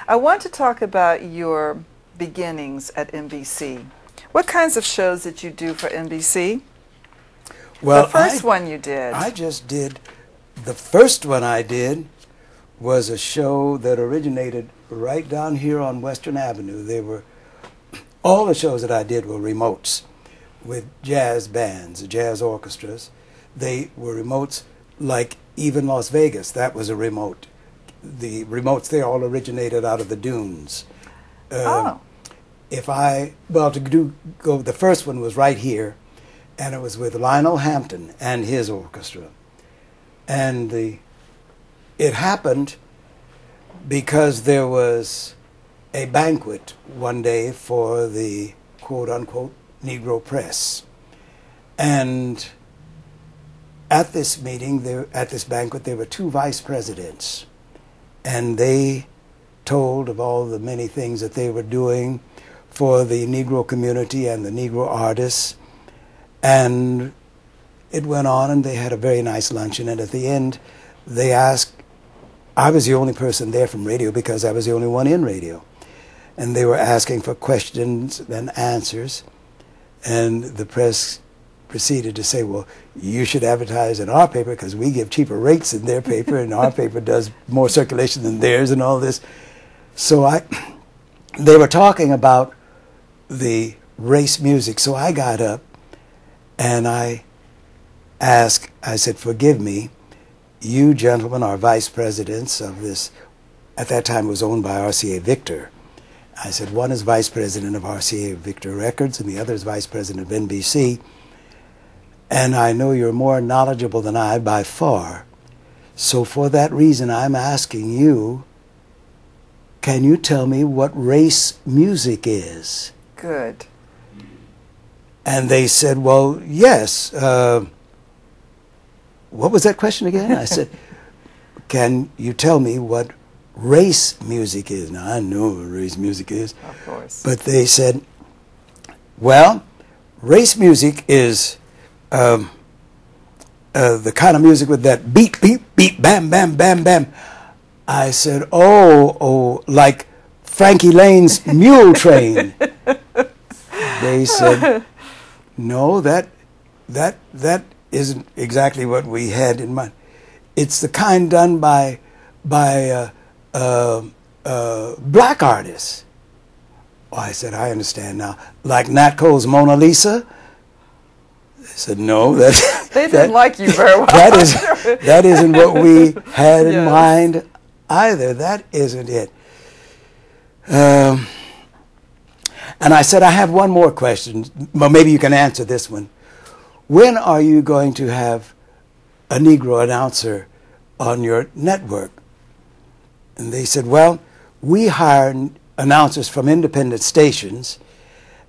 I want to talk about your beginnings at NBC. What kinds of shows did you do for NBC? Well, the first one you did. I just did, the first one I did was a show that originated right down here on Western Avenue. They were, all the shows that I did were remotes with jazz bands, jazz orchestras. They were remotes like even Las Vegas, that was a remote. The remotes there all originated out of the dunes. Oh. The first one was right here, and it was with Lionel Hampton and his orchestra. And it happened because there was a banquet one day for the quote-unquote Negro press. And at this meeting, at this banquet, there were two vice presidents. And they told of all the many things that they were doing for the Negro community and the Negro artists. And it went on, and they had a very nice luncheon. And at the end, they asked, I was the only person there from radio because I was the only one in radio. And they were asking for questions and answers. And the press proceeded to say, well, you should advertise in our paper because we give cheaper rates in their paper, and our paper does more circulation than theirs and all this. So they were talking about the race music. So I got up and I said, forgive me, you gentlemen are vice presidents of this, at that time it was owned by RCA Victor. I said, one is vice president of RCA Victor Records and the other is vice president of NBC. And I know you're more knowledgeable than I by far. So for that reason, I'm asking you, can you tell me what race music is? Good. And they said, well, yes. What was that question again? I said, can you tell me what race music is? Now, I know what race music is. Of course. But they said, well, race music is the kind of music with that beat, beat, beat, bam, bam, bam, bam. I said, oh, like Frankie Lane's Mule Train. They said, no, that isn't exactly what we had in mind. It's the kind done by black artists. Oh, I said, I understand now. Like Nat Cole's Mona Lisa? They said, no, they didn't like you very well. That isn't what we had in mind either. That isn't it. And I said, I have one more question. Well, maybe you can answer this one. When are you going to have a Negro announcer on your network? And they said, well, we hire announcers from independent stations,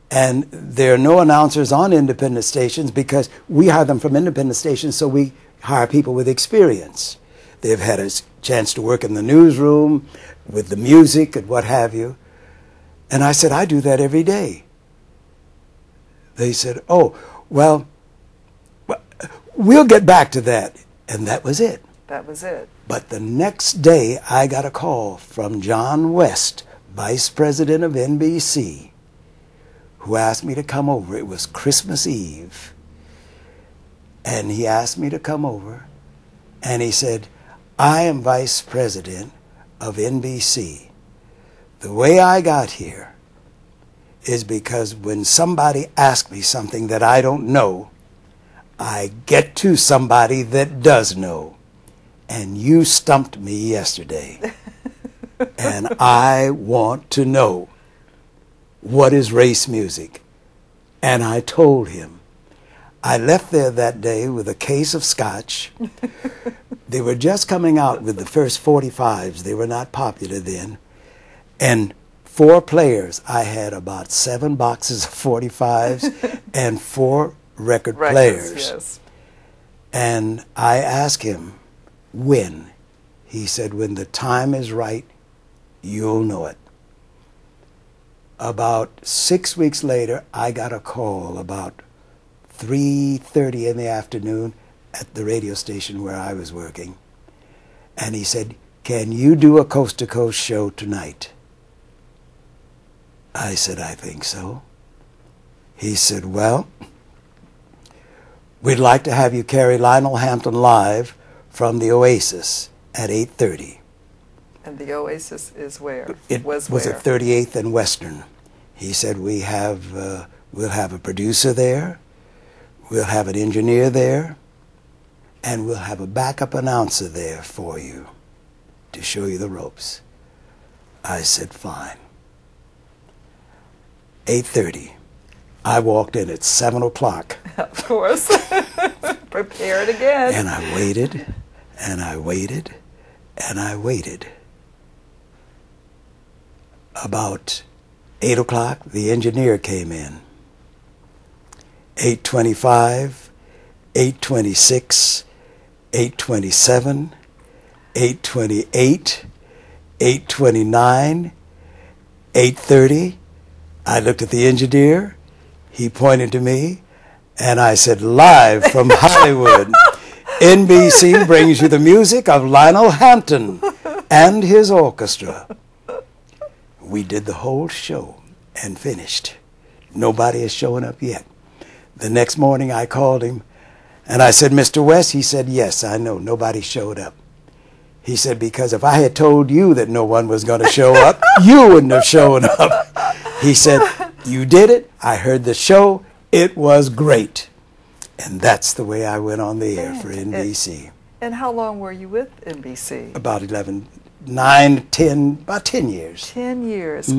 and there are no announcers on independent stations because we hire them from independent stations, so we hire people with experience. They've had a chance to work in the newsroom, with the music and what have you. And I said, I do that every day. They said, oh, well, we'll get back to that. And that was it. That was it. But the next day, I got a call from John West, vice president of NBC, who asked me to come over. It was Christmas Eve. And he asked me to come over. And he said, I am vice president of NBC. The way I got here is because when somebody asks me something that I don't know, I get to somebody that does know. And you stumped me yesterday. And I want to know, what is race music? And I told him. I left there that day with a case of scotch. They were just coming out with the first 45s. They were not popular then. And 4 players. I had about 7 boxes of 45s and 4 record players. Yes. And I asked him, when? He said, when the time is right, you'll know it. About 6 weeks later, I got a call about 3:30 in the afternoon at the radio station where I was working. And he said, can you do a coast-to-coast show tonight? I said, I think so. He said, well, we'd like to have you carry Lionel Hampton live from the Oasis at 8:30. And the Oasis is where? It was at 38th and Western. He said, we'll have a producer there, we'll have an engineer there, and we'll have a backup announcer there for you to show you the ropes. I said, fine. 8:30. I walked in at 7 o'clock. Of course. Prepared again. And I waited, and I waited, and I waited. About 8 o'clock, the engineer came in. 8:25, 8:26, 8:27, 8:28, 8:29, 8:30. I looked at the engineer. He pointed to me, and I said, live from Hollywood, NBC brings you the music of Lionel Hampton and his orchestra. We did the whole show and finished. Nobody is showing up yet. The next morning I called him, and I said, Mr. West? He said, yes, I know, nobody showed up. He said, because if I had told you that no one was going to show up, you wouldn't have shown up. He said, you did it. I heard the show. It was great. And that's the way I went on the air for NBC. And how long were you with NBC? About 11, 9, 10, about 10 years. 10 years.